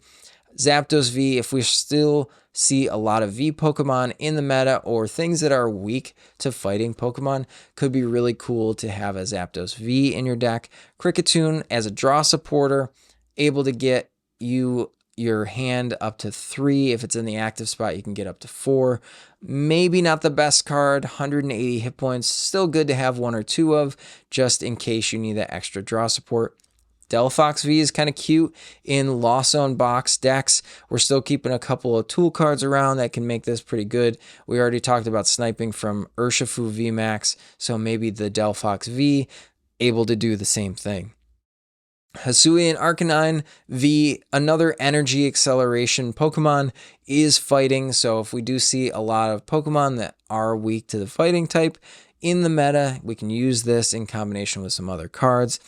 Speaker 1: Zapdos V, if we still see a lot of V Pokemon in the meta or things that are weak to fighting Pokemon, could be really cool to have a Zapdos V in your deck. Kricketune as a draw supporter, able to get you your hand up to 3. If it's in the active spot, you can get up to 4. Maybe not the best card, 180 hit points, still good to have 1 or 2 of, just in case you need that extra draw support. Delphox V is kind of cute in Lost Zone box decks. We're still keeping a couple of tool cards around that can make this pretty good. We already talked about sniping from Urshifu VMAX, so maybe the Delphox V able to do the same thing. Hisuian Arcanine V, another energy acceleration Pokemon, is fighting, so if we do see a lot of Pokemon that are weak to the fighting type in the meta, we can use this in combination with some other cards.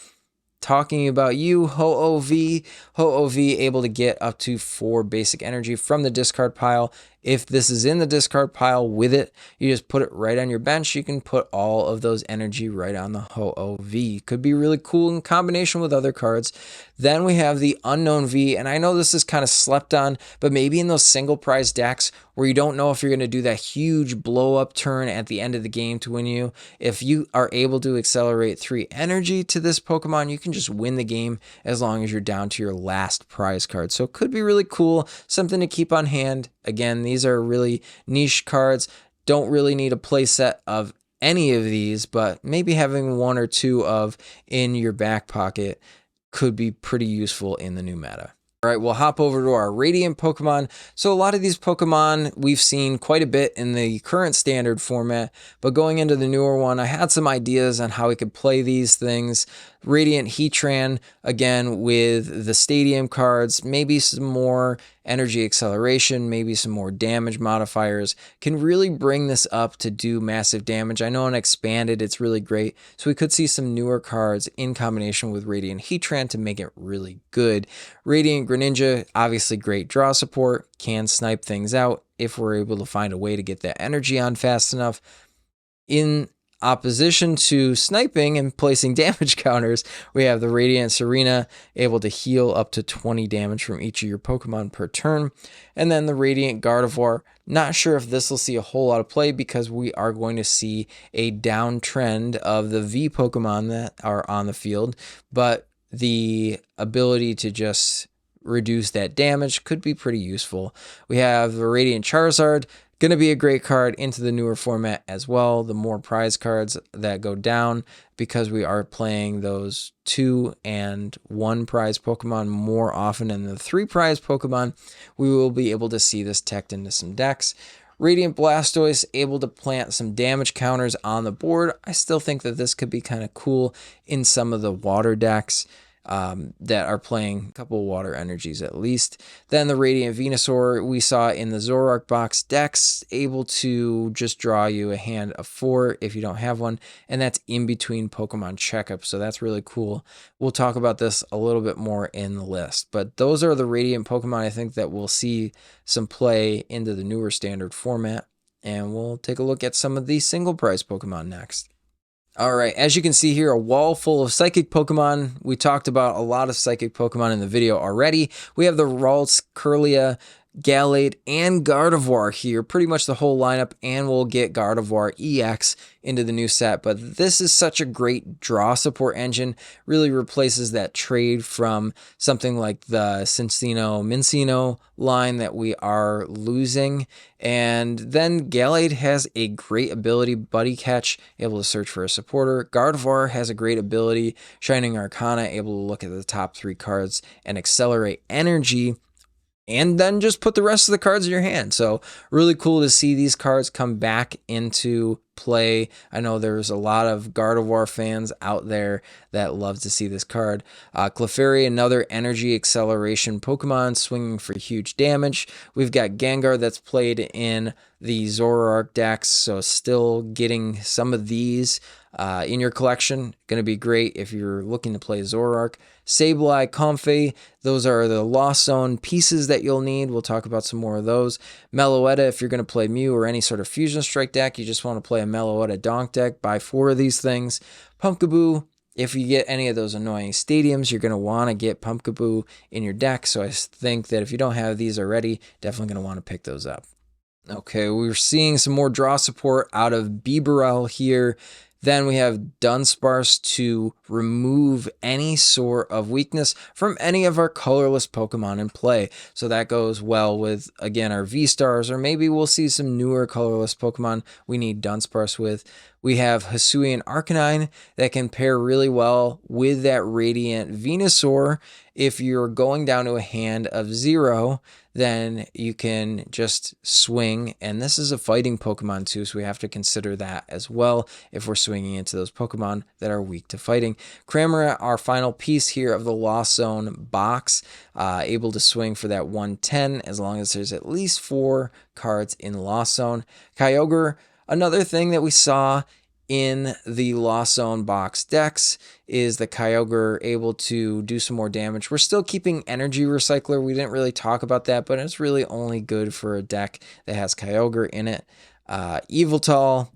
Speaker 1: Talking about you, Ho-Oh V. Ho-Oh V able to get up to 4 basic energy from the discard pile. If this is in the discard pile with it, you just put it right on your bench. You can put all of those energy right on the Ho-Oh V. Could be really cool in combination with other cards. Then we have the Unknown V, and I know this is kind of slept on, but maybe in those single prize decks where you don't know if you're going to do that huge blow up turn at the end of the game to win you, if you are able to accelerate 3 energy to this Pokemon, you can just win the game as long as you're down to your last prize card. So it could be really cool, something to keep on hand. Again, these are really niche cards. Don't really need a play set of any of these, but maybe having 1 or 2 of in your back pocket could be pretty useful in the new meta. All right, we'll hop over to our Radiant Pokemon. So a lot of these Pokemon we've seen quite a bit in the current standard format, but going into the newer one, I had some ideas on how we could play these things. Radiant Heatran, again, with the Stadium cards, maybe some more energy acceleration, maybe some more damage modifiers, can really bring this up to do massive damage. I know in Expanded, it's really great, so we could see some newer cards in combination with Radiant Heatran to make it really good. Radiant Greninja, obviously great draw support, can snipe things out if we're able to find a way to get that energy on fast enough. In opposition to sniping and placing damage counters, we have the Radiant Serena, able to heal up to 20 damage from each of your Pokemon per turn. And then the Radiant Gardevoir, not sure if this will see a whole lot of play because we are going to see a downtrend of the V Pokemon that are on the field, but the ability to just reduce that damage could be pretty useful. We have the Radiant Charizard, going to be a great card into the newer format as well. The more prize cards that go down, because we are playing those 2 and 1 prize Pokemon more often than the 3 prize Pokemon, we will be able to see this teched into some decks. Radiant Blastoise, able to plant some damage counters on the board. I still think that this could be kind of cool in some of the water decks that are playing a couple water energies at least. Then the Radiant Venusaur we saw in the Zoroark box decks, able to just draw you a hand of 4 if you don't have one, and that's in between Pokemon checkup, so that's really cool. We'll talk about this a little bit more in the list, but those are the Radiant Pokemon I think that we'll see some play into the newer standard format, and we'll take a look at some of these single prize Pokemon next. All right, as you can see here, a wall full of Psychic Pokemon. We talked about a lot of Psychic Pokemon in the video already. We have the Ralts, Kirlia, Gallade, and Gardevoir here, pretty much the whole lineup, and we'll get Gardevoir EX into the new set. But this is such a great draw support engine, really replaces that trade from something like the Cincino-Mincino line that we are losing. And then Gallade has a great ability, Buddy Catch, able to search for a supporter. Gardevoir has a great ability, Shining Arcana, able to look at the top 3 cards and accelerate energy, and then just put the rest of the cards in your hand. So really cool to see these cards come back into play. I know there's a lot of Gardevoir fans out there that love to see this card. Clefairy, another energy acceleration Pokemon, swinging for huge damage. We've got Gengar that's played in the Zoroark decks, so still getting some of these in your collection. Going to be great if you're looking to play Zoroark. Sableye, Comfey, those are the Lost Zone pieces that you'll need. We'll talk about some more of those. Meloetta, if you're going to play Mew or any sort of Fusion Strike deck, you just want to play a Meloetta Donk deck, buy 4 of these things. Pumpkaboo, if you get any of those annoying stadiums, you're going to want to get Pumpkaboo in your deck. So I think that if you don't have these already, definitely going to want to pick those up. Okay, we're seeing some more draw support out of Bibarel here. Then we have Dunsparce to remove any sort of weakness from any of our colorless Pokemon in play. So that goes well with, again, our V-Stars, or maybe we'll see some newer colorless Pokemon we need Dunsparce with. We have Hisuian Arcanine that can pair really well with that Radiant Venusaur. If you're going down to a hand of 0, then you can just swing, and this is a fighting Pokemon too, so we have to consider that as well if we're swinging into those Pokemon that are weak to fighting. Cramorant, our final piece here of the Lost Zone box, able to swing for that 110 as long as there's at least 4 cards in Lost Zone. Kyogre, another thing that we saw in the Lost Zone box decks is the Kyogre able to do some more damage. We're still keeping Energy Recycler. We didn't really talk about that, but it's really only good for a deck that has Kyogre in it. Yveltal,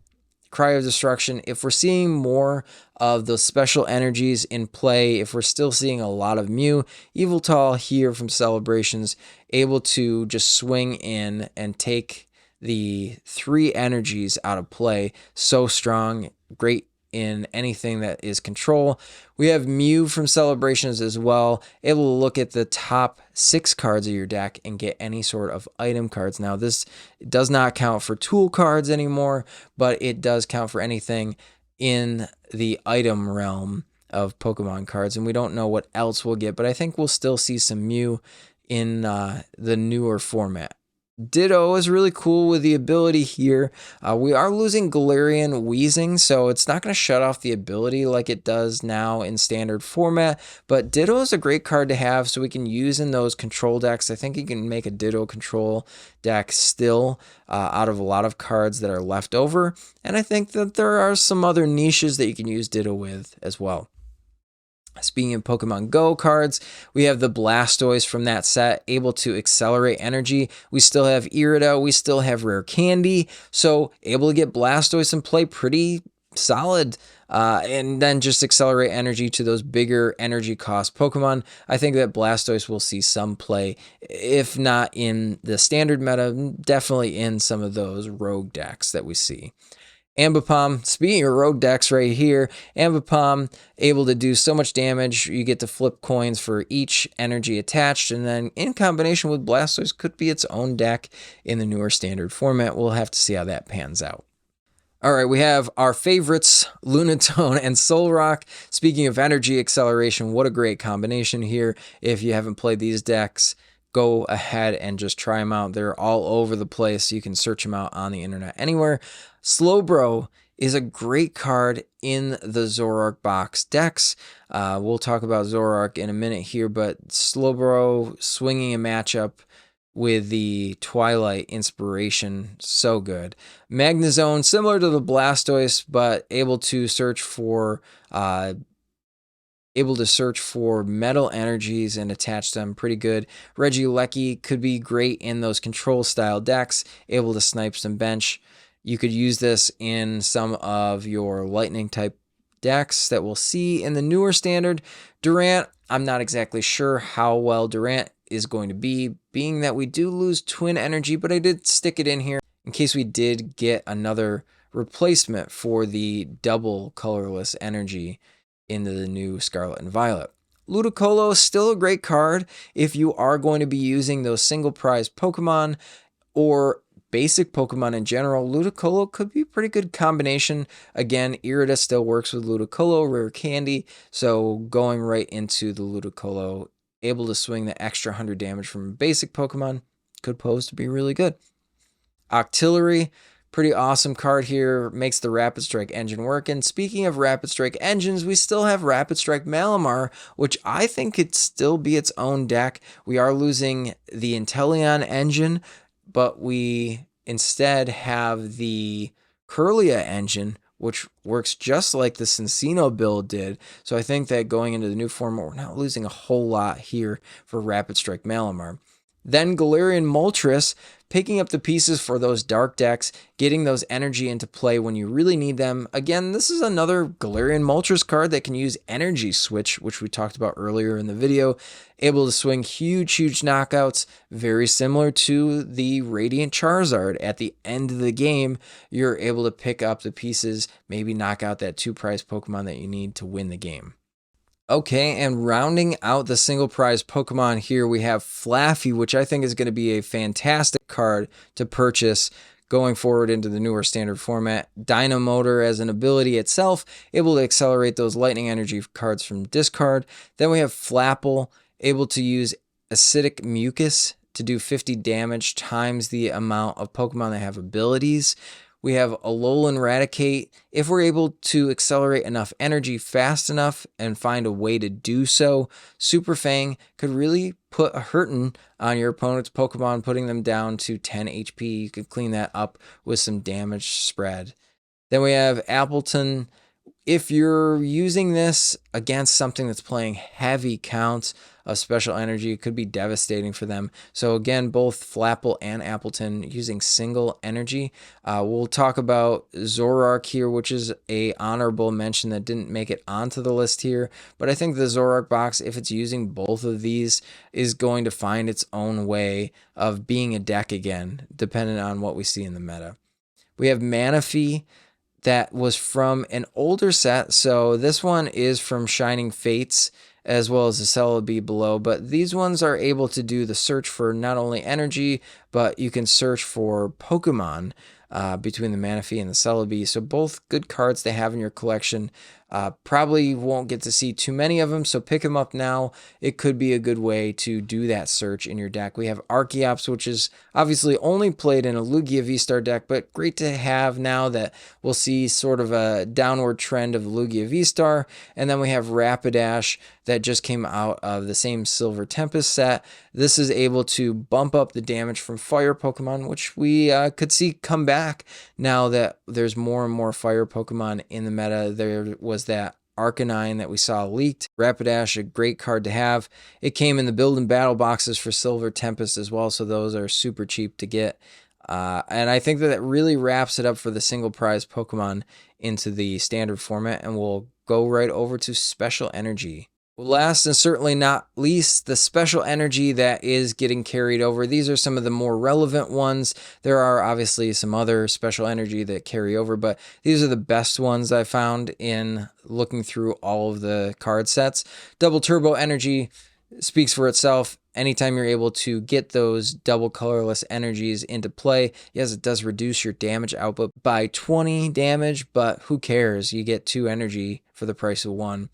Speaker 1: Cry of Destruction. If we're seeing more of those special energies in play, if we're still seeing a lot of Mew, Yveltal here from Celebrations, able to just swing in and take the 3 energies out of play. So strong, great in anything that is control. We have Mew from Celebrations as well, able to look at the top 6 cards of your deck and get any sort of item cards. Now this does not count for tool cards anymore, but it does count for anything in the item realm of Pokemon cards, and we don't know what else we'll get, but I think we'll still see some Mew. in the newer format. Ditto is really cool with the ability here. We are losing Galarian Wheezing, so it's not going to shut off the ability like it does now in standard format, but Ditto is a great card to have so we can use in those control decks. I think you can make a Ditto control deck still out of a lot of cards that are left over, and I think that there are some other niches that you can use Ditto with as well. Speaking of Pokemon Go cards, we have the Blastoise from that set, able to accelerate energy. We still have Irida, we still have Rare Candy, so able to get Blastoise and play pretty solid, and then just accelerate energy to those bigger energy cost Pokemon. I think that Blastoise will see some play, if not in the standard meta, definitely in some of those rogue decks that we see. Ambipom, speaking of rogue decks right here, Ambipom able to do so much damage. You get to flip coins for each energy attached, and then in combination with Blastoise could be its own deck in the newer standard format. We'll have to see how that pans out. All right, we have our favorites, Lunatone and Solrock. Speaking of energy acceleration, what a great combination here. If you haven't played these decks, go ahead and just try them out. They're all over the place. You can search them out on the internet anywhere. Slowbro is a great card in the Zoroark box decks. We'll talk about Zoroark in a minute here, but Slowbro swinging a matchup with the Twilight inspiration, so good. Magnezone, similar to the Blastoise, but able to search for metal energies and attach them pretty good. Regieleki could be great in those control style decks, able to snipe some bench. You could use this in some of your lightning type decks that we'll see in the newer standard. Durant, I'm not exactly sure how well Durant is going to be, being that we do lose twin energy, but I did stick it in here in case we did get another replacement for the double colorless energy into the new Scarlet and Violet. Ludicolo is still a great card if you are going to be using those single prize Pokemon or basic Pokemon in general. Ludicolo could be a pretty good combination. Again, Irida still works with Ludicolo, Rare Candy, so going right into the Ludicolo, able to swing the extra 100 damage from a basic Pokemon, could pose to be really good. Octillery, pretty awesome card here, makes the Rapid Strike engine work. And speaking of Rapid Strike engines, we still have Rapid Strike Malamar, which I think could still be its own deck. We are losing the Inteleon engine, but we instead have the Kirlia engine, which works just like the Cincino build did. So I think that going into the new format, we're not losing a whole lot here for Rapid Strike Malamar. Then Galarian Moltres, picking up the pieces for those dark decks, getting those energy into play when you really need them. Again, this is another Galarian Moltres card that can use Energy Switch, which we talked about earlier in the video. Able to swing huge knockouts, very similar to the Radiant Charizard. At the end of the game, you're able to pick up the pieces, maybe knock out that 2-prize Pokemon that you need to win the game. Okay, and rounding out the single prize Pokemon here, we have Flaffy, which I think is going to be a fantastic card to purchase going forward into the newer standard format. Dynamotor as an ability itself, able to accelerate those lightning energy cards from discard. Then we have Flapple, able to use Acidic Mucus to do 50 damage times the amount of Pokemon that have abilities. We have Alolan Raticate. If we're able to accelerate enough energy fast enough and find a way to do so, Super Fang could really put a hurtin' on your opponent's Pokemon, putting them down to 10 HP. You could clean that up with some damage spread. Then we have Appleton. If you're using this against something that's playing heavy counts of special energy, it could be devastating for them. So again, both Flapple and Appleton using single energy. We'll talk about Zoroark here, which is a honorable mention that didn't make it onto the list here. But I think the Zoroark box, if it's using both of these, is going to find its own way of being a deck again, depending on what we see in the meta. We have Manaphy. That was from an older set, so this one is from Shining Fates as well as the Celebi below, but these ones are able to do the search for not only energy, but you can search for Pokemon between the Manaphy and the Celebi, so both good cards to have in your collection. Probably won't get to see too many of them, so pick them up now. It could be a good way to do that search in your deck. We have Archeops, which is obviously only played in a Lugia VSTAR deck, but great to have now that we'll see sort of a downward trend of the Lugia VSTAR. And then we have Rapidash that just came out of the same Silver Tempest set. This is able to bump up the damage from fire Pokemon, which we could see come back now that there's more and more fire Pokemon in the meta. There was that Arcanine that we saw leaked. Rapidash, a great card to have. It came in the build and battle boxes for Silver Tempest as well, so those are super cheap to get. And I think that really wraps it up for the single prize Pokemon into the standard format, and we'll go right over to Special Energy. Last and certainly not least, the special energy that is getting carried over. These are some of the more relevant ones. There are obviously some other special energy that carry over, but these are the best ones I found in looking through all of the card sets. Double Turbo Energy speaks for itself. Anytime you're able to get those double colorless energies into play, yes, it does reduce your damage output by 20 damage, but who cares? You get 2 energy for the price of 1.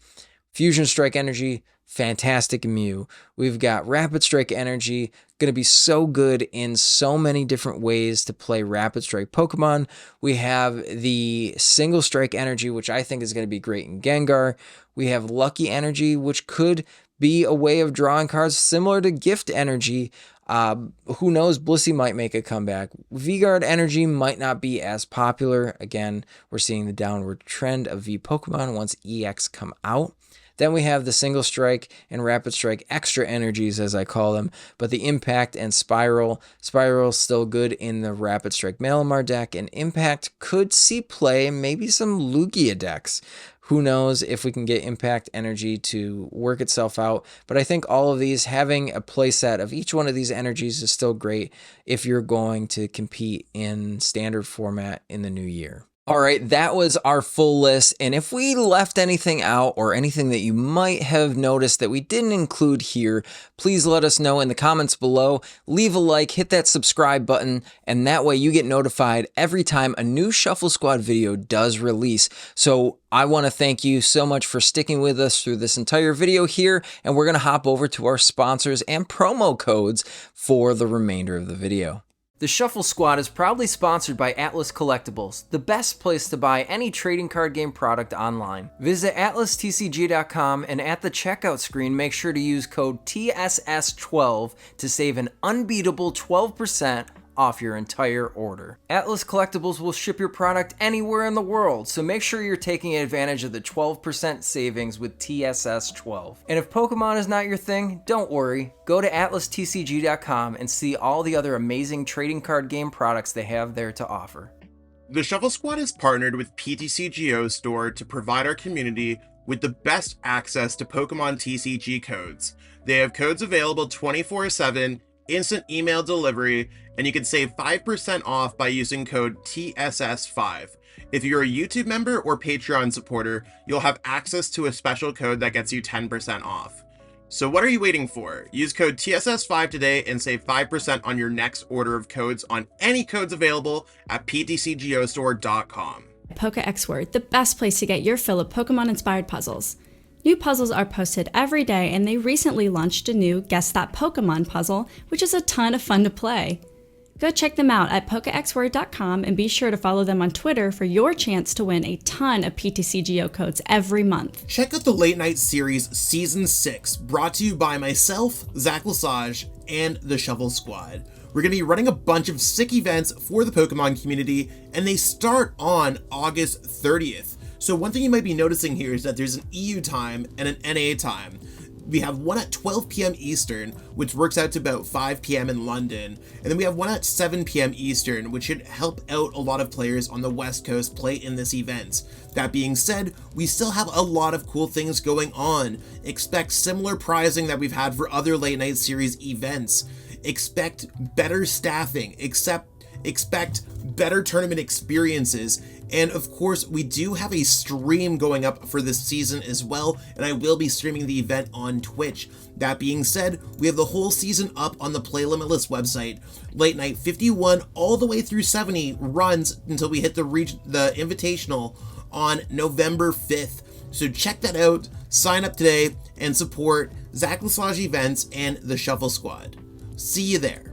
Speaker 1: Fusion Strike Energy, fantastic Mew. We've got Rapid Strike Energy, going to be so good in so many different ways to play Rapid Strike Pokemon. We have the Single Strike Energy, which I think is going to be great in Gengar. We have Lucky Energy, which could be a way of drawing cards similar to Gift Energy. Who knows, Blissey might make a comeback. V-Guard Energy might not be as popular. Again, we're seeing the downward trend of V Pokemon once EX come out. Then we have the Single Strike and Rapid Strike Extra Energies, as I call them, but the Impact and Spiral. Spiral's still good in the Rapid Strike Malamar deck, and Impact could see play maybe some Lugia decks. Who knows if we can get Impact Energy to work itself out, but I think all of these, having a playset of each one of these energies is still great if you're going to compete in standard format in the new year. All right, that was our full list, and if we left anything out or anything that you might have noticed that we didn't include here, please let us know in the comments below. Leave a like, hit that subscribe button, and that way you get notified every time a new Shuffle Squad video does release. So I want to thank you so much for sticking with us through this entire video here, and we're going to hop over to our sponsors and promo codes for the remainder of the video. The Shuffle Squad is proudly sponsored by Atlas Collectibles, the best place to buy any trading card game product online. Visit atlastcg.com and at the checkout screen, make sure to use code TSS12 to save an unbeatable 12% off your entire order. Atlas Collectibles will ship your product anywhere in the world, so make sure you're taking advantage of the 12% savings with TSS12. And if Pokemon is not your thing, don't worry. Go to atlastcg.com and see all the other amazing trading card game products they have there to offer.
Speaker 2: The Shuffle Squad is partnered with PTCGO Store to provide our community with the best access to Pokemon TCG codes. They have codes available 24/7, instant email delivery, and you can save 5% off by using code TSS5. If you're a YouTube member or Patreon supporter, you'll have access to a special code that gets you 10% off. So what are you waiting for? Use code TSS5 today and save 5% on your next order of codes on any codes available at ptcgostore.com.
Speaker 3: Pokex Word, the best place to get your fill of Pokemon-inspired puzzles. New puzzles are posted every day, and they recently launched a new Guess That Pokemon puzzle, which is a ton of fun to play. Go check them out at pokexword.com and be sure to follow them on Twitter for your chance to win a ton of PTCGO codes every month.
Speaker 2: Check out the Late Night Series Season 6, brought to you by myself, Zach Lesage, and the Shuffle Squad. We're going to be running a bunch of sick events for the Pokemon community, and they start on August 30th. So one thing you might be noticing here is that there's an EU time and an NA time. We have one at 12 p.m. Eastern, which works out to about 5 p.m. in London. And then we have one at 7 p.m. Eastern, which should help out a lot of players on the West Coast play in this event. That being said, we still have a lot of cool things going on. Expect similar prizing that we've had for other Late Night Series events. Expect better staffing, expect better tournament experiences, and of course we do have a stream going up for this season as well, and I will be streaming the event on Twitch. That being said, we have the whole season up on the Play Limitless website. Late Night 51 all the way through 70 runs until we hit the Invitational on November 5th. So check that out, sign up today, and support Zach Lesage events and the Shuffle Squad. See you there.